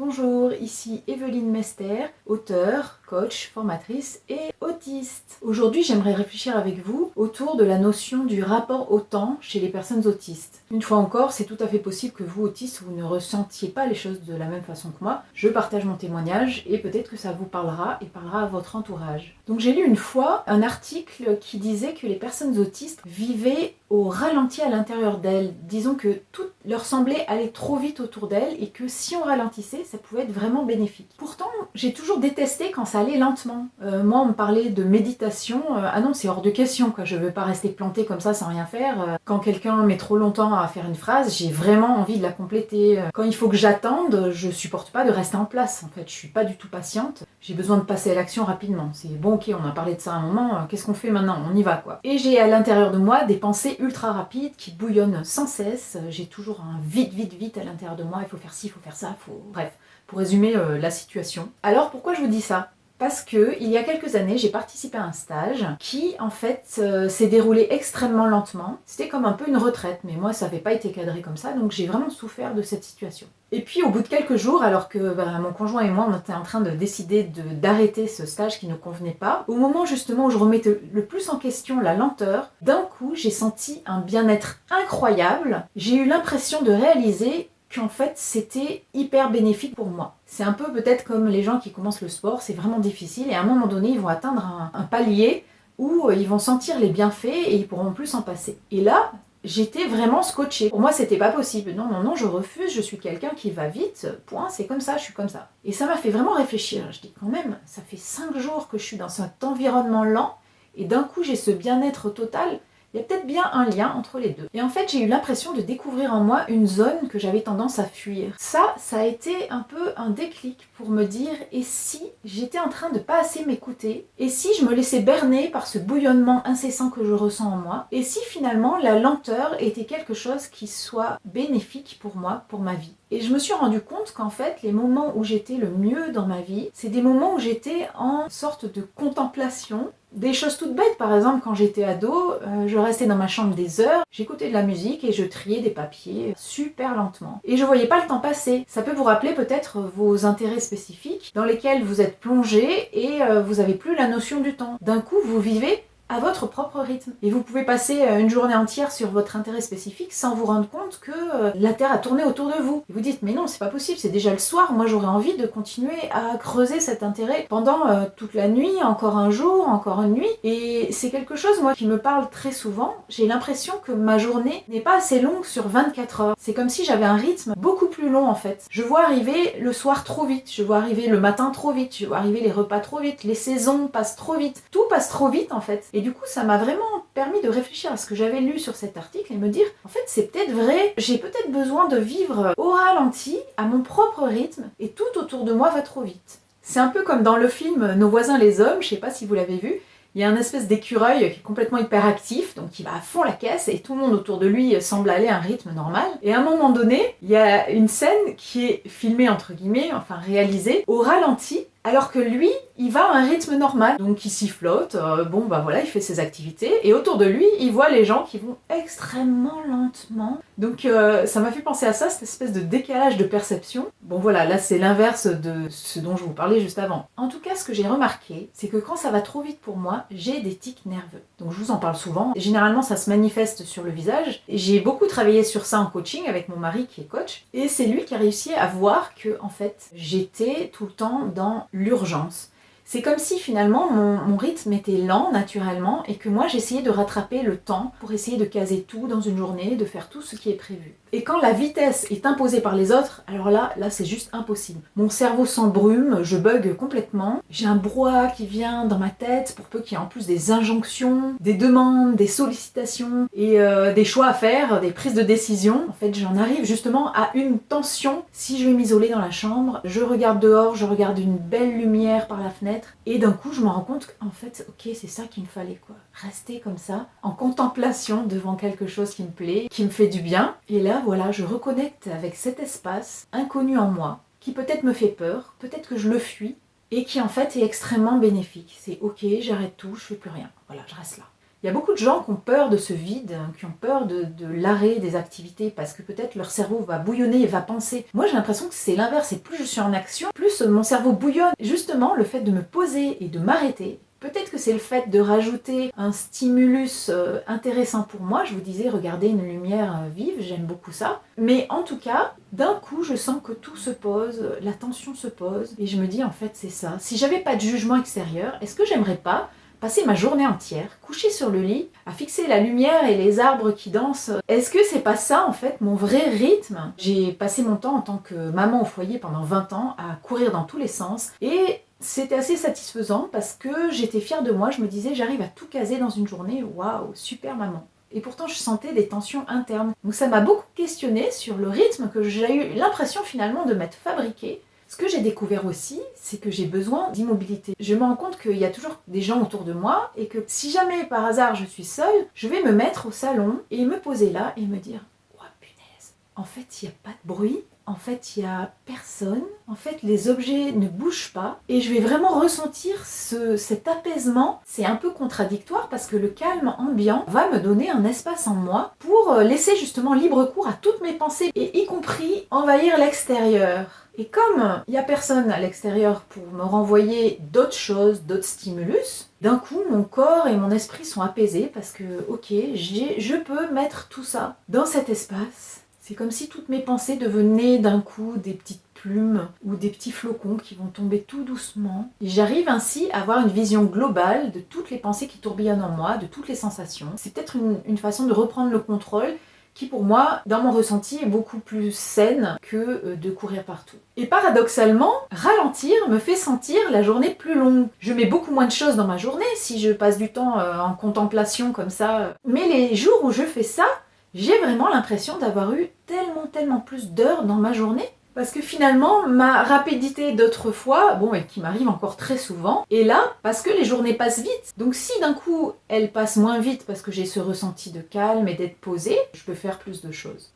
Bonjour, ici Evelyne Mester, auteure, coach, formatrice et autiste. Aujourd'hui, j'aimerais réfléchir avec vous autour de la notion du rapport au temps chez les personnes autistes. Une fois encore, c'est tout à fait possible que vous, autistes, vous ne ressentiez pas les choses de la même façon que moi. Je partage mon témoignage et peut-être que ça vous parlera et parlera à votre entourage. Donc j'ai lu une fois un article qui disait que les personnes autistes vivaient au ralenti à l'intérieur d'elles. Disons que tout leur semblait aller trop vite autour d'elles et que si on ralentissait, ça pouvait être vraiment bénéfique. Pourtant, j'ai toujours détesté quand ça allait lentement. Moi, on me parlait de méditation. Ah non, c'est hors de question, quoi. Je veux pas rester plantée comme ça sans rien faire. Quand quelqu'un met trop longtemps à faire une phrase, j'ai vraiment envie de la compléter. Quand il faut que j'attende, je supporte pas de rester en place. En fait, je suis pas du tout patiente. J'ai besoin de passer à l'action rapidement. C'est bon, ok, on a parlé de ça un moment. Qu'est-ce qu'on fait maintenant? On y va, quoi. Et j'ai à l'intérieur de moi des pensées ultra rapides qui bouillonnent sans cesse. J'ai toujours un vite à l'intérieur de moi. Il faut faire ci, il faut faire ça, Bref, pour résumer la situation. Alors, pourquoi je vous dis ça? Parce que il y a quelques années, j'ai participé à un stage qui, en fait, s'est déroulé extrêmement lentement. C'était comme un peu une retraite, mais moi, ça n'avait pas été cadré comme ça, donc j'ai vraiment souffert de cette situation. Et puis, au bout de quelques jours, alors que mon conjoint et moi, on était en train de décider d'arrêter ce stage qui ne convenait pas, au moment justement où je remettais le plus en question la lenteur, d'un coup, j'ai senti un bien-être incroyable. J'ai eu l'impression de réaliser qu'en fait c'était hyper bénéfique pour moi. C'est un peu peut-être comme les gens qui commencent le sport, c'est vraiment difficile et à un moment donné ils vont atteindre un palier où ils vont sentir les bienfaits et ils pourront plus s'en passer. Et là, j'étais vraiment scotchée. Pour moi c'était pas possible. Non, je refuse, je suis quelqu'un qui va vite, point, c'est comme ça, je suis comme ça. Et ça m'a fait vraiment réfléchir. Je dis quand même, ça fait 5 jours que je suis dans cet environnement lent et d'un coup j'ai ce bien-être total. Il y a peut-être bien un lien entre les deux. Et en fait, j'ai eu l'impression de découvrir en moi une zone que j'avais tendance à fuir. Ça a été un peu un déclic pour me dire, et si j'étais en train de pas assez m'écouter? Et si je me laissais berner par ce bouillonnement incessant que je ressens en moi? Et si finalement la lenteur était quelque chose qui soit bénéfique pour moi, pour ma vie? Et je me suis rendu compte qu'en fait, les moments où j'étais le mieux dans ma vie, c'est des moments où j'étais en sorte de contemplation. Des choses toutes bêtes, par exemple, quand j'étais ado, je restais dans ma chambre des heures, j'écoutais de la musique et je triais des papiers super lentement. Et je voyais pas le temps passer. Ça peut vous rappeler peut-être vos intérêts spécifiques dans lesquels vous êtes plongé et vous avez plus la notion du temps. D'un coup, vous vivez à votre propre rythme. Et vous pouvez passer une journée entière sur votre intérêt spécifique sans vous rendre compte que la Terre a tourné autour de vous. Et vous dites, mais non, c'est pas possible, c'est déjà le soir, moi j'aurais envie de continuer à creuser cet intérêt pendant toute la nuit, encore un jour, encore une nuit. Et c'est quelque chose, moi, qui me parle très souvent. J'ai l'impression que ma journée n'est pas assez longue sur 24 heures. C'est comme si j'avais un rythme beaucoup plus long, en fait. Je vois arriver le soir trop vite, je vois arriver le matin trop vite, je vois arriver les repas trop vite, les saisons passent trop vite. Tout passe trop vite, en fait. Et du coup, ça m'a vraiment permis de réfléchir à ce que j'avais lu sur cet article et me dire, en fait, c'est peut-être vrai, j'ai peut-être besoin de vivre au ralenti, à mon propre rythme, et tout autour de moi va trop vite. C'est un peu comme dans le film Nos voisins les hommes, je sais pas si vous l'avez vu, il y a un espèce d'écureuil qui est complètement hyperactif, donc il va à fond la caisse et tout le monde autour de lui semble aller à un rythme normal. Et à un moment donné, il y a une scène qui est filmée, entre guillemets, enfin réalisée, au ralenti, alors que lui, il va à un rythme normal. Donc il sifflote, il fait ses activités, et autour de lui, il voit les gens qui vont extrêmement lentement. Donc ça m'a fait penser à ça, cette espèce de décalage de perception. Bon voilà, là c'est l'inverse de ce dont je vous parlais juste avant. En tout cas, ce que j'ai remarqué, c'est que quand ça va trop vite pour moi, j'ai des tics nerveux. Donc je vous en parle souvent. Généralement, ça se manifeste sur le visage. Et j'ai beaucoup travaillé sur ça en coaching avec mon mari qui est coach. Et c'est lui qui a réussi à voir que, en fait, j'étais tout le temps dans l'urgence. C'est comme si finalement mon rythme était lent naturellement et que moi j'essayais de rattraper le temps pour essayer de caser tout dans une journée, de faire tout ce qui est prévu. Et quand la vitesse est imposée par les autres, alors là c'est juste impossible. Mon cerveau s'embrume, je bug complètement, j'ai un brouhaha qui vient dans ma tête pour peu qu'il y ait en plus des injonctions, des demandes, des sollicitations et des choix à faire, des prises de décision. En fait, j'en arrive justement à une tension. Si je vais m'isoler dans la chambre, je regarde dehors, je regarde une belle lumière par la fenêtre et d'un coup je me rends compte qu'en fait, ok, c'est ça qu'il me fallait quoi. Rester comme ça, en contemplation devant quelque chose qui me plaît, qui me fait du bien. Et là, voilà, je reconnecte avec cet espace inconnu en moi, qui peut-être me fait peur, peut-être que je le fuis, et qui en fait est extrêmement bénéfique. C'est ok, j'arrête tout, je fais plus rien. Voilà, je reste là. Il y a beaucoup de gens qui ont peur de ce vide, qui ont peur de l'arrêt des activités parce que peut-être leur cerveau va bouillonner et va penser. Moi j'ai l'impression que c'est l'inverse, et plus je suis en action, plus mon cerveau bouillonne. Justement, le fait de me poser et de m'arrêter, peut-être que c'est le fait de rajouter un stimulus intéressant pour moi. Je vous disais, regarder une lumière vive, j'aime beaucoup ça. Mais en tout cas, d'un coup, je sens que tout se pose, la tension se pose, et je me dis en fait c'est ça. Si j'avais pas de jugement extérieur, est-ce que j'aimerais pas passer ma journée entière, couchée sur le lit, à fixer la lumière et les arbres qui dansent? Est-ce que c'est pas ça en fait mon vrai rythme? J'ai passé mon temps en tant que maman au foyer pendant 20 ans à courir dans tous les sens, et c'était assez satisfaisant parce que j'étais fière de moi, je me disais j'arrive à tout caser dans une journée, waouh, super maman. Et pourtant je sentais des tensions internes. Donc ça m'a beaucoup questionnée sur le rythme que j'ai eu l'impression finalement de m'être fabriqué. Ce que j'ai découvert aussi, c'est que j'ai besoin d'immobilité. Je me rends compte qu'il y a toujours des gens autour de moi et que si jamais par hasard je suis seule, je vais me mettre au salon et me poser là et me dire « Oh punaise, en fait il n'y a pas de bruit, en fait il n'y a personne, en fait les objets ne bougent pas » et je vais vraiment ressentir cet apaisement. C'est un peu contradictoire parce que le calme ambiant va me donner un espace en moi pour laisser justement libre cours à toutes mes pensées et y compris envahir l'extérieur. Et comme il n'y a personne à l'extérieur pour me renvoyer d'autres choses, d'autres stimulus, d'un coup mon corps et mon esprit sont apaisés parce que ok, je peux mettre tout ça dans cet espace. C'est comme si toutes mes pensées devenaient d'un coup des petites plumes ou des petits flocons qui vont tomber tout doucement. Et j'arrive ainsi à avoir une vision globale de toutes les pensées qui tourbillonnent en moi, de toutes les sensations. C'est peut-être une façon de reprendre le contrôle qui pour moi, dans mon ressenti, est beaucoup plus saine que de courir partout. Et paradoxalement, ralentir me fait sentir la journée plus longue. Je mets beaucoup moins de choses dans ma journée si je passe du temps en contemplation comme ça. Mais les jours où je fais ça, j'ai vraiment l'impression d'avoir eu tellement plus d'heures dans ma journée. Parce que finalement, ma rapidité d'autrefois, bon, et qui m'arrive encore très souvent, est là parce que les journées passent vite. Donc si d'un coup, elles passent moins vite parce que j'ai ce ressenti de calme et d'être posée, je peux faire plus de choses.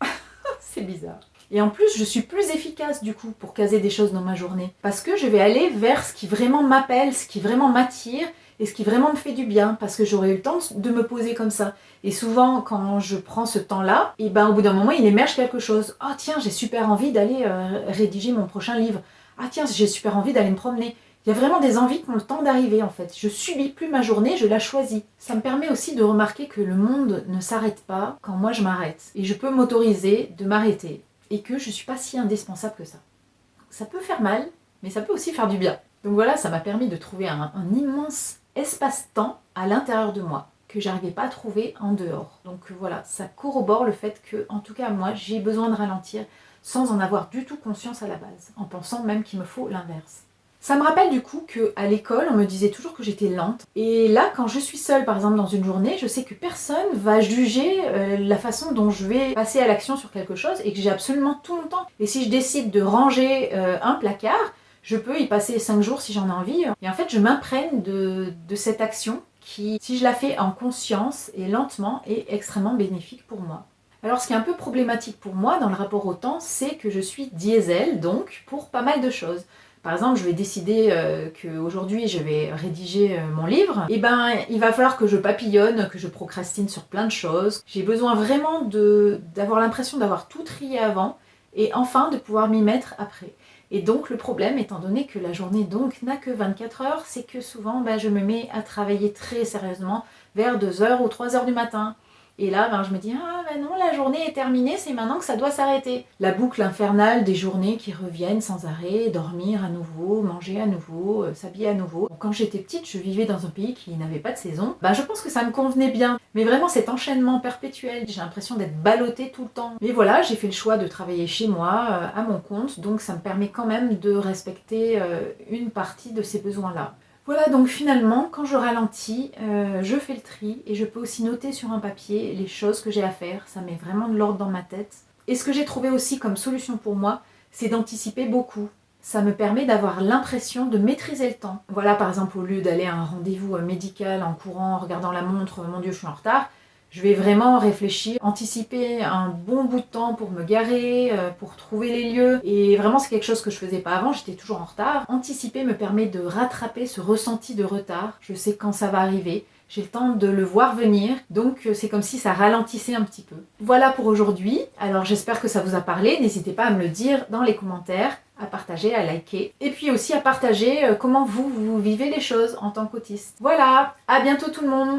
C'est bizarre. Et en plus, je suis plus efficace du coup pour caser des choses dans ma journée. Parce que je vais aller vers ce qui vraiment m'appelle, ce qui vraiment m'attire, et ce qui vraiment me fait du bien, parce que j'aurais eu le temps de me poser comme ça. Et souvent, quand je prends ce temps-là, et ben au bout d'un moment, il émerge quelque chose. Ah tiens, j'ai super envie d'aller rédiger mon prochain livre. Ah tiens, j'ai super envie d'aller me promener. Il y a vraiment des envies qui ont le temps d'arriver en fait. Je subis plus ma journée, je la choisis. Ça me permet aussi de remarquer que le monde ne s'arrête pas quand moi je m'arrête. Et je peux m'autoriser de m'arrêter. Et que je ne suis pas si indispensable que ça. Ça peut faire mal, mais ça peut aussi faire du bien. Donc voilà, ça m'a permis de trouver un immense espace-temps à l'intérieur de moi que j'arrivais pas à trouver en dehors. Donc voilà, ça corrobore le fait que, en tout cas moi, j'ai besoin de ralentir sans en avoir du tout conscience à la base, en pensant même qu'il me faut l'inverse. Ça me rappelle du coup qu'à l'école, on me disait toujours que j'étais lente. Et là, quand je suis seule, par exemple, dans une journée, je sais que personne va juger la façon dont je vais passer à l'action sur quelque chose et que j'ai absolument tout mon temps. Et si je décide de ranger un placard, je peux y passer 5 jours si j'en ai envie. Et en fait, je m'imprègne de cette action qui, si je la fais en conscience et lentement, est extrêmement bénéfique pour moi. Alors ce qui est un peu problématique pour moi dans le rapport au temps, c'est que je suis diesel, donc, pour pas mal de choses. Par exemple, je vais décider qu'aujourd'hui je vais rédiger mon livre, et ben il va falloir que je papillonne, que je procrastine sur plein de choses. J'ai besoin vraiment d'avoir l'impression d'avoir tout trié avant, et enfin de pouvoir m'y mettre après. Et donc le problème, étant donné que la journée donc n'a que 24 heures, c'est que souvent je me mets à travailler très sérieusement vers 2h ou 3h du matin. Et là, je me dis, ah ben non, la journée est terminée, c'est maintenant que ça doit s'arrêter. La boucle infernale des journées qui reviennent sans arrêt, dormir à nouveau, manger à nouveau, s'habiller à nouveau. Donc, quand j'étais petite, je vivais dans un pays qui n'avait pas de saison. Je pense que ça me convenait bien. Mais vraiment, cet enchaînement perpétuel, j'ai l'impression d'être ballottée tout le temps. Mais voilà, j'ai fait le choix de travailler chez moi, à mon compte, donc ça me permet quand même de respecter une partie de ces besoins-là. Voilà, donc finalement, quand je ralentis, je fais le tri et je peux aussi noter sur un papier les choses que j'ai à faire. Ça met vraiment de l'ordre dans ma tête. Et ce que j'ai trouvé aussi comme solution pour moi, c'est d'anticiper beaucoup. Ça me permet d'avoir l'impression de maîtriser le temps. Voilà, par exemple, au lieu d'aller à un rendez-vous médical en courant, en regardant la montre, mon Dieu, je suis en retard, je vais vraiment réfléchir, anticiper un bon bout de temps pour me garer, pour trouver les lieux. Et vraiment, c'est quelque chose que je faisais pas avant, j'étais toujours en retard. Anticiper me permet de rattraper ce ressenti de retard. Je sais quand ça va arriver. j'ai le temps de le voir venir, donc c'est comme si ça ralentissait un petit peu. Voilà pour aujourd'hui, alors j'espère que ça vous a parlé, n'hésitez pas à me le dire dans les commentaires, à partager, à liker, et puis aussi à partager comment vous vivez les choses en tant qu'autiste. Voilà, à bientôt tout le monde!